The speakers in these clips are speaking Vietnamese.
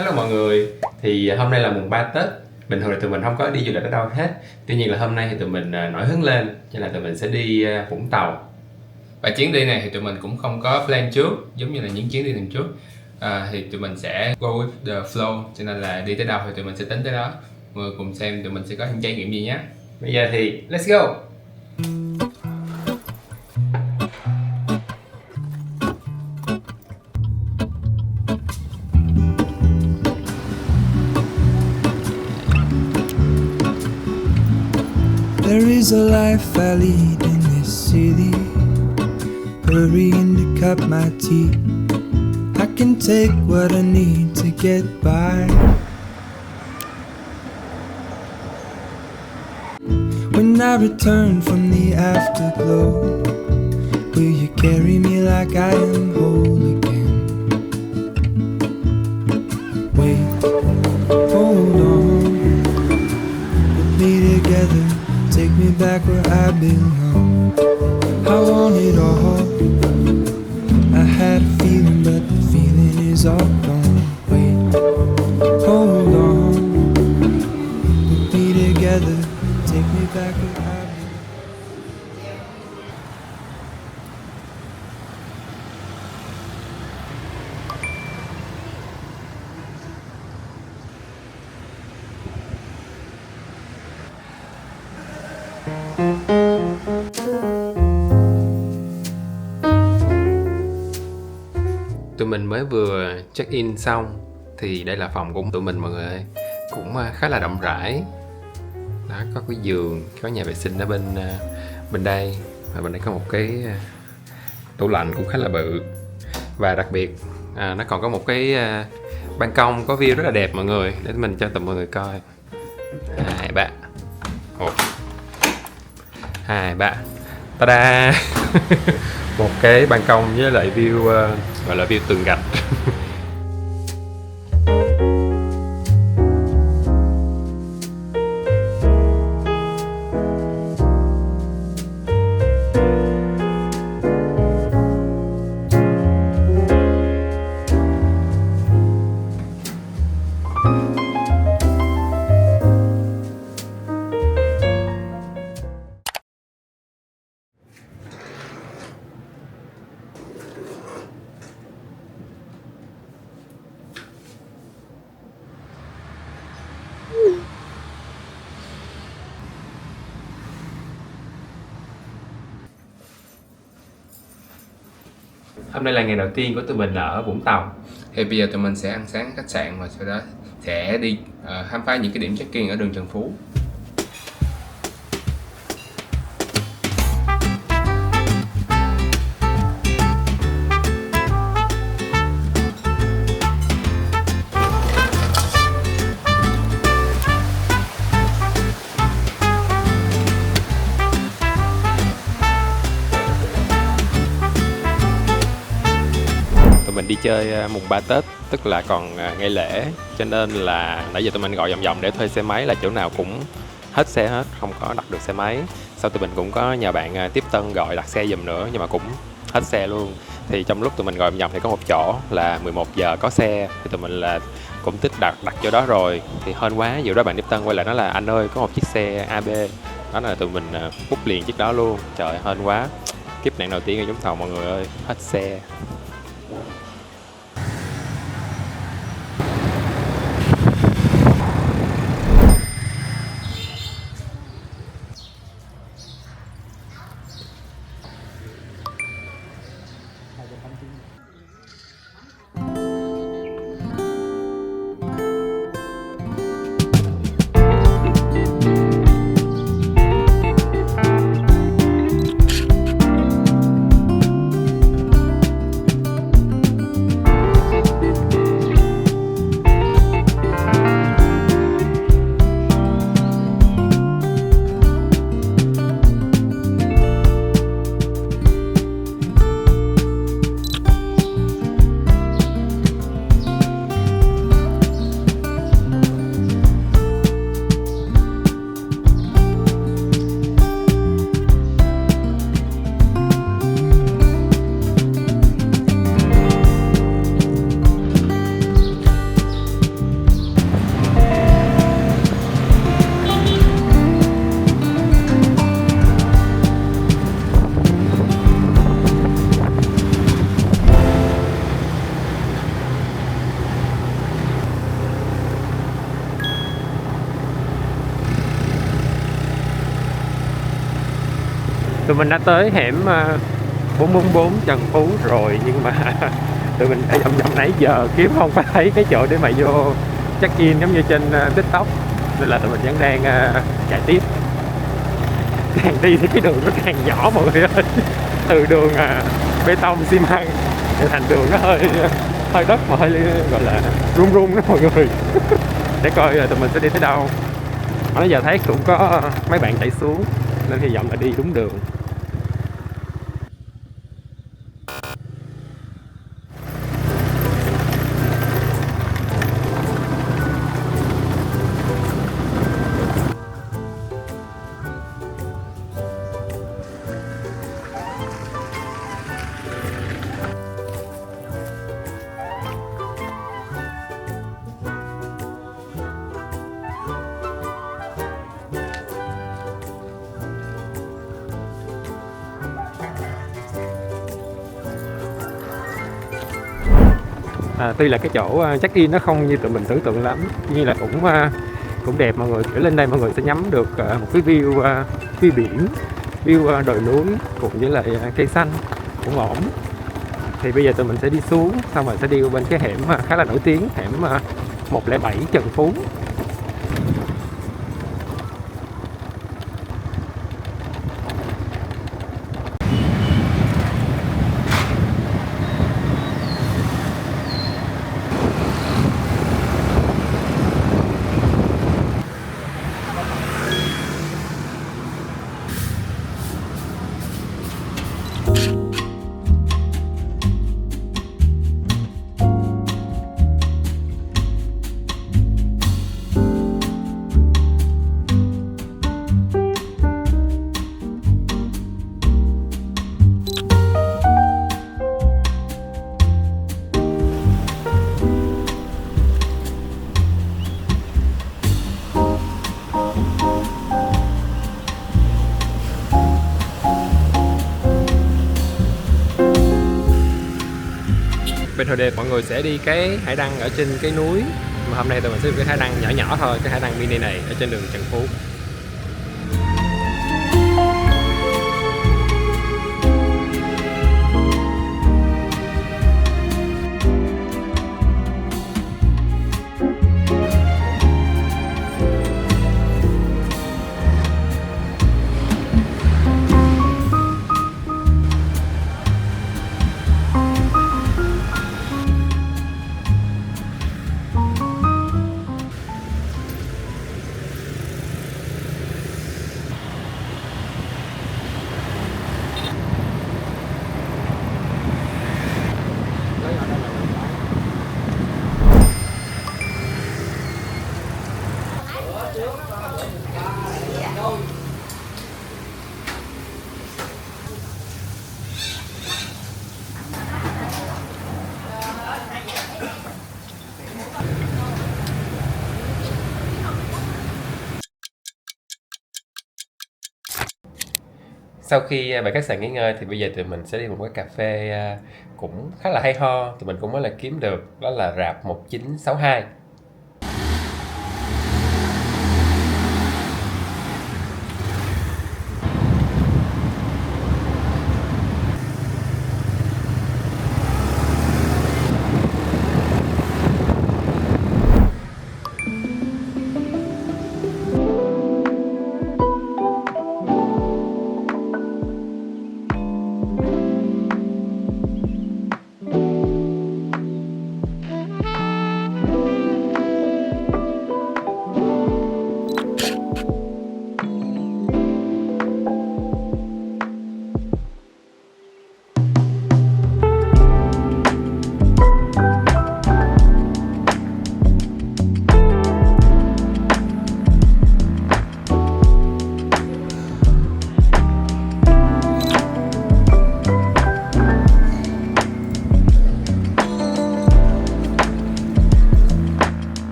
Hello mọi người, thì hôm nay là mùng 3 Tết. Bình thường là tụi mình không có đi du lịch ở đâu hết. Tuy nhiên là hôm nay thì tụi mình nổi hứng lên, cho nên là tụi mình sẽ đi Vũng Tàu. Và chuyến đi này thì tụi mình cũng không có plan trước, giống như là những chuyến đi lần trước. Thì tụi mình sẽ go with the flow, cho nên là đi tới đâu thì tụi mình sẽ tính tới đó. Mọi người cùng xem tụi mình sẽ có những trải nghiệm gì nhé. Bây giờ thì let's go! There is a life I lead in this city, hurrying to cut my teeth. I can take what I need to get by. When I return from the afterglow, will you carry me like I am whole again? Wait, hold on, put me together, take me back where I belong. I want it all. I had a feeling, but the feeling is all gone. Wait, hold on, put me together, take me back where I belong. Tụi mình mới vừa check in xong, thì đây là phòng của tụi mình mọi người ơi. Cũng khá là rộng rãi. Đó, có cái giường, có nhà vệ sinh ở bên đây. Và bên đây có một cái tủ lạnh cũng khá là bự. Và đặc biệt nó còn có một cái ban công có view rất là đẹp mọi người. Để mình cho tụi mọi người coi. 2, 3 1 2, 3 Ta-da! Một cái ban công với lại view gọi là view tường gạch. Hôm nay là ngày đầu tiên của tụi mình ở Vũng Tàu. Thì bây giờ tụi mình sẽ ăn sáng khách sạn và sau đó sẽ đi khám phá những cái điểm check-in ở đường Trần Phú. Mình đi chơi mùng 3 Tết, tức là còn ngày lễ, cho nên là nãy giờ tụi mình gọi vòng vòng để thuê xe máy, là chỗ nào cũng hết xe hết, không có đặt được xe máy. Sau tụi mình cũng có nhờ bạn tiếp tân gọi đặt xe giùm nữa, nhưng mà cũng hết xe luôn. Thì trong lúc tụi mình gọi vòng vòng thì có một chỗ là 11 giờ có xe, thì tụi mình là cũng tích đặt chỗ đó rồi. Thì hên quá, dù đó bạn tiếp tân quay lại nói là anh ơi có một chiếc xe AB, đó là tụi mình book liền chiếc đó luôn. Trời hên quá, kiếp nạn đầu tiên ở Vũng Tàu mọi người ơi, hết xe. Tụi mình đã tới hẻm 444 Trần Phú rồi, nhưng mà tụi mình đã vòng vòng nãy giờ kiếm không có thấy cái chỗ để mà vô check in giống như trên TikTok, nên là tụi mình vẫn đang chạy tiếp. Càng đi thì cái đường nó càng nhỏ mọi người ơi, từ đường bê tông xi măng thành đường nó hơi đất mà hơi gọi là rung rung đó mọi người. Để coi tụi mình sẽ đi tới đâu. Bây giờ thấy cũng có mấy bạn chạy xuống nên hy vọng là đi đúng đường. Tuy là cái chỗ check in nó không như tụi mình tưởng tượng lắm, nhưng là cũng đẹp mọi người. Kiểu lên đây mọi người sẽ ngắm được một cái view biển, view đồi núi cùng với lại cây xanh cũng ổn. Thì bây giờ tụi mình sẽ đi xuống, xong rồi sẽ đi bên cái hẻm khá là nổi tiếng, hẻm 107 Trần Phú. Bình thường đẹp mọi người sẽ đi cái hải đăng ở trên cái núi, mà hôm nay tụi mình sẽ đi cái hải đăng nhỏ nhỏ thôi, cái hải đăng mini này ở trên đường Trần Phú. Sau khi về khách sạn nghỉ ngơi thì bây giờ tụi mình sẽ đi một cái cà phê cũng khá là hay ho, tụi mình cũng mới là kiếm được, đó là rạp 1962.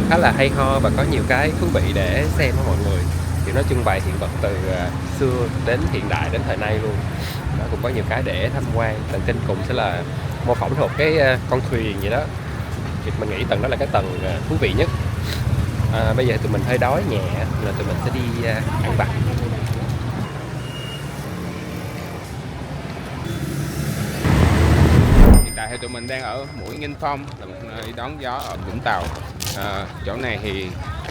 khá là hay ho và có nhiều cái thú vị để xem với mọi người. Thì nó trưng bày hiện vật từ xưa đến hiện đại đến thời nay luôn. Nó cũng có nhiều cái để tham quan. Tầng trên cùng sẽ là mô phỏng thuộc cái con thuyền vậy đó. Thì mình nghĩ tầng đó là cái tầng thú vị nhất. Bây giờ tụi mình hơi đói nhẹ là tụi mình sẽ đi ăn vặt. Hiện tại thì tụi mình đang ở Mũi Nghinh Phong, là một nơi đón gió ở Vũng Tàu. Chỗ này thì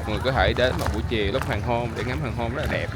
mọi người có thể đến vào buổi chiều lúc hoàng hôn để ngắm hoàng hôn rất là đẹp.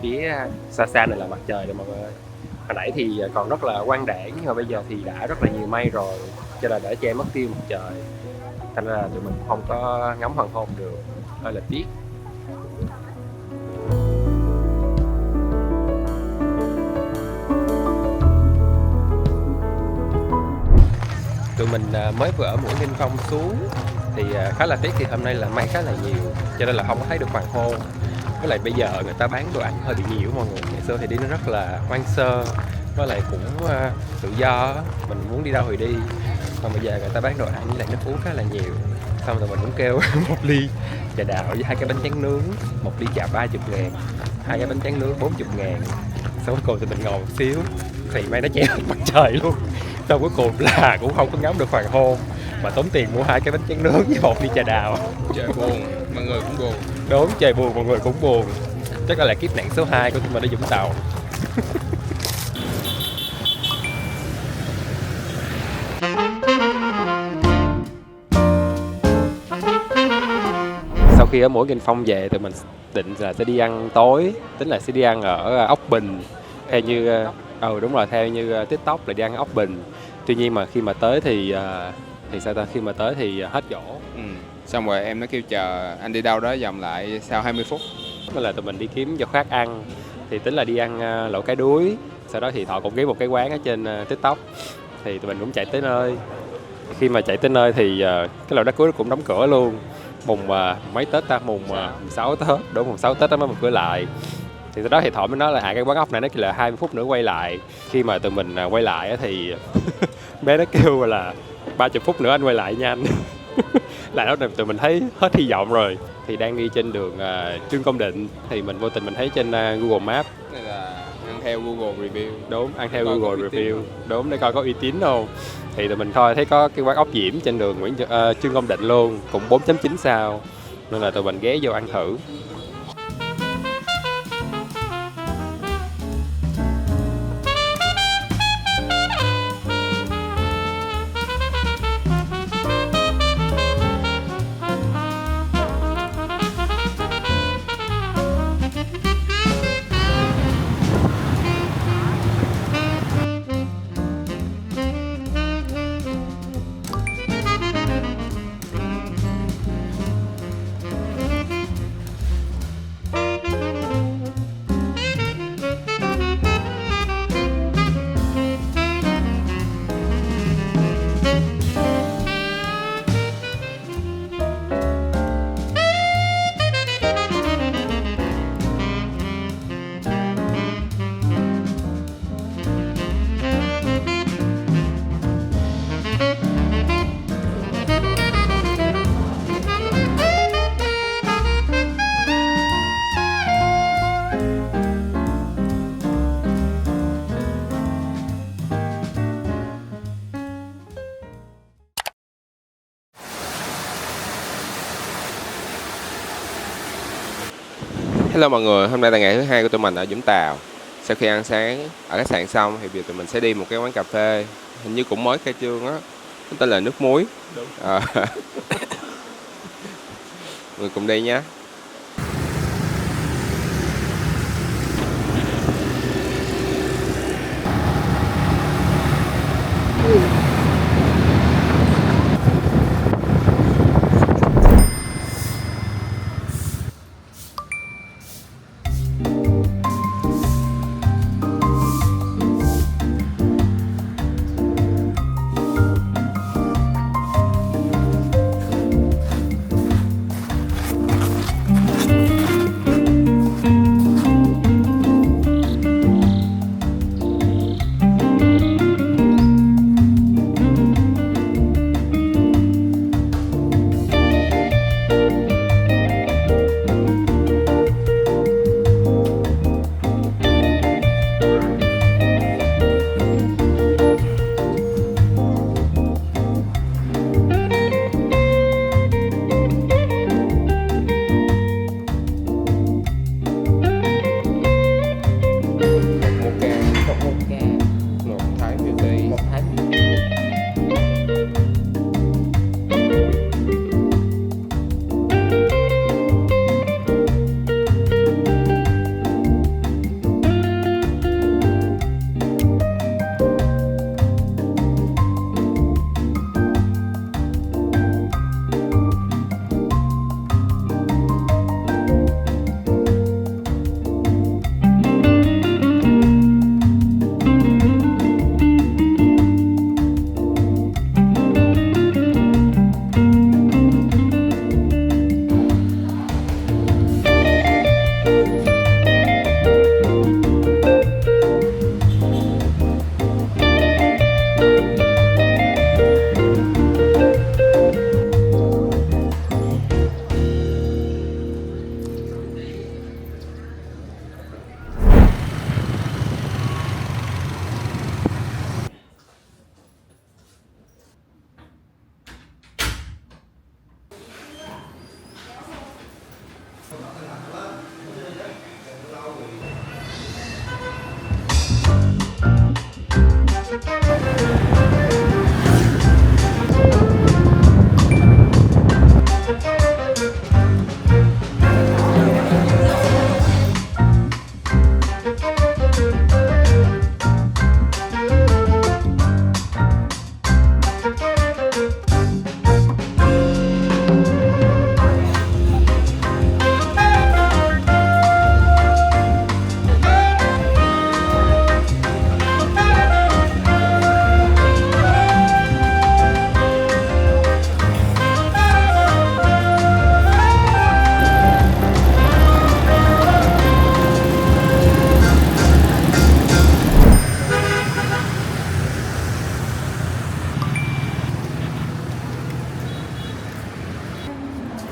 Phía xa xa này là mặt trời rồi mọi người ơi. Hồi nãy thì còn rất là quang đãng nhưng mà bây giờ thì đã rất là nhiều mây rồi, cho nên đã che mất tiêu mặt trời. Thành ra là tụi mình không có ngắm hoàng hôn được, hơi là tiếc. Tụi mình mới vừa ở Mũi Nghinh Phong xuống thì khá là tiếc thì hôm nay là mây khá là nhiều, cho nên là không có thấy được hoàng hôn. Với lại bây giờ người ta bán đồ ăn hơi bị nhiều mọi người. Ngày xưa thì đi nó rất là hoang sơ, với lại cũng tự do, mình muốn đi đâu thì đi. Còn bây giờ người ta bán đồ ăn với lại nước uống khá là nhiều. Xong rồi mình cũng kêu một ly trà đào với 2 cái bánh tráng nướng, một ly trà 30.000, 2 cái bánh tráng nướng 40.000. Xong cuối cùng thì mình ngồi một xíu thì may nó che hết mặt trời luôn. Xong cuối cùng là cũng không có ngắm được hoàng hôn, mà tốn tiền mua 2 cái bánh tráng nướng với một ly trà đào. Trời buồn, mọi người cũng buồn. Đúng, trời buồn mọi người cũng buồn. Chắc là kiếp nạn số 2 của tụi mình ở Vũng Tàu. Sau khi ở Mũi Nghinh Phong về, tụi mình định là sẽ đi ăn tối, tính là sẽ đi ăn ở Ốc Bình. Theo như đúng rồi, theo như TikTok là đi ăn ở Ốc Bình. Tuy nhiên mà khi mà tới thì sao ta, khi mà tới thì hết chỗ. Xong rồi em nó kêu chờ anh đi đâu đó vòng lại sau 20 phút. Nên là tụi mình đi kiếm chỗ khác ăn. Thì tính là đi ăn lẩu cá đuối. Sau đó thì Thọ cũng ghé một cái quán ở trên TikTok. Thì tụi mình cũng chạy tới nơi. Khi mà chạy tới nơi thì cái lẩu cá đuối cũng đóng cửa luôn. Mùng mấy Tết ta, mùng 6 Tết. Đúng, mùng 6 Tết đó mới mở cửa lại. Thì sau đó thì Thọ mới nói là cái quán ốc này nó kêu là 20 phút nữa quay lại. Khi mà tụi mình quay lại thì bé nó kêu là 30 phút nữa anh quay lại nha anh. Là lúc này tụi mình thấy hết hy vọng rồi. Thì đang đi trên đường Trương Công Định thì mình vô tình mình thấy trên Google Maps. Này là ăn theo Google Review. Đúng, ăn theo Google Review. Đúng, để coi có uy tín không. Thì tụi mình coi thấy có cái quán ốc Diễm trên đường Trương Công Định luôn, cũng 4.9 sao. Nên là tụi mình ghé vô ăn thử. Hello mọi người, hôm nay là ngày thứ 2 của tụi mình ở Vũng Tàu. Sau khi ăn sáng ở khách sạn xong thì bây giờ tụi mình sẽ đi một cái quán cà phê, hình như cũng mới khai trương á, nó tên là Nước Muối. Đúng. Người cùng đi nhé.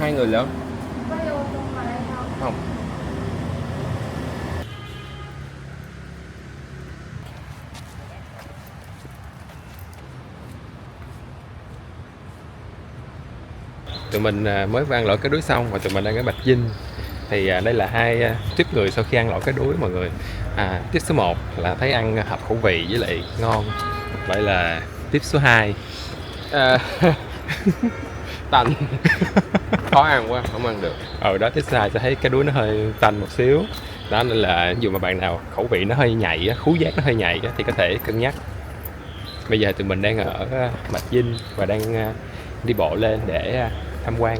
Hai người lớn. Không. Tụi mình mới ăn lẩu cá đuối xong và tụi mình đang ở Bạch Dinh. Thì đây là hai tip người sau khi ăn lẩu cá đuối mọi người. Tip số 1 là thấy ăn hợp khẩu vị với lại ngon. Vậy là tip số 2 Tanh. Khó ăn quá, không ăn được. Đó, tip số 2 sẽ thấy cá đuối nó hơi tanh một xíu. Đó nên là dù mà bạn nào khẩu vị nó hơi nhạy, khứu giác nó hơi nhạy thì có thể cân nhắc. Bây giờ tụi mình đang ở Bạch Dinh và đang đi bộ lên để tham quan.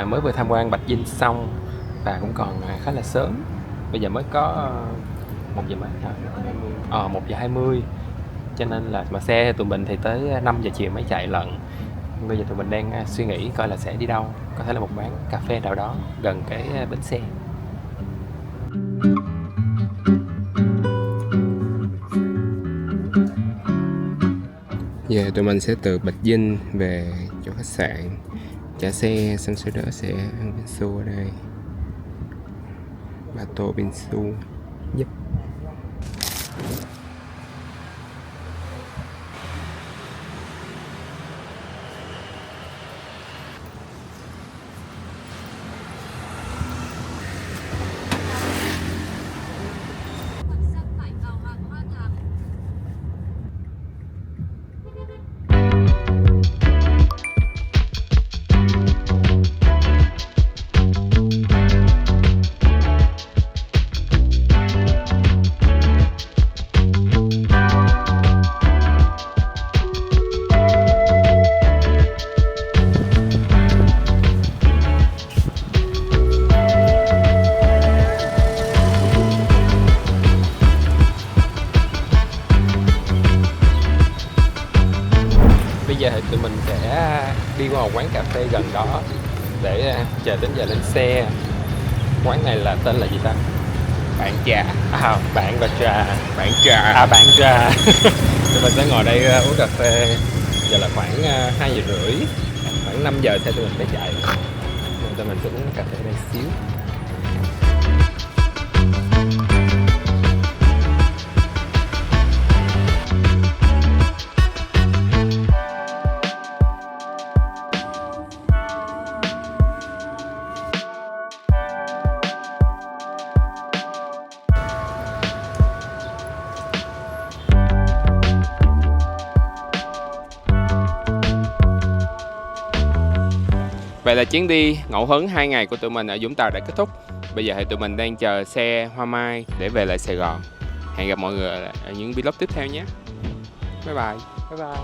mới vừa tham quan Bạch Dinh xong và cũng còn khá là sớm. Bây giờ mới có 1 giờ mấy hả? 1 giờ 20. Cho nên là mà xe tụi mình thì tới 5 giờ chiều mới chạy lận. Bây giờ tụi mình đang suy nghĩ coi là sẽ đi đâu. Có thể là một quán cà phê nào đó gần cái bến xe. Giờ tụi mình sẽ từ Bạch Dinh về chỗ khách sạn, trả xe, xong sau đó sẽ ăn bingsu ở đây. Ba tô bingsu. Yep. Bây giờ thì tụi mình sẽ đi qua một quán cà phê gần đó để chờ đến giờ lên xe. Quán này là tên là gì ta? Bạn trà. Bạn và trà. Bạn trà. Bạn trà. Tụi mình sẽ ngồi đây uống cà phê. Giờ là khoảng 2 giờ rưỡi. Khoảng 5 giờ sẽ tụi mình phải chạy. Tụi mình sẽ uống cà phê đây xíu. Vậy là chuyến đi ngẫu hứng 2 ngày của tụi mình ở Vũng Tàu đã kết thúc. Bây giờ thì tụi mình đang chờ xe Hoa Mai để về lại Sài Gòn. Hẹn gặp mọi người ở những vlog tiếp theo nhé. Bye bye. Bye bye.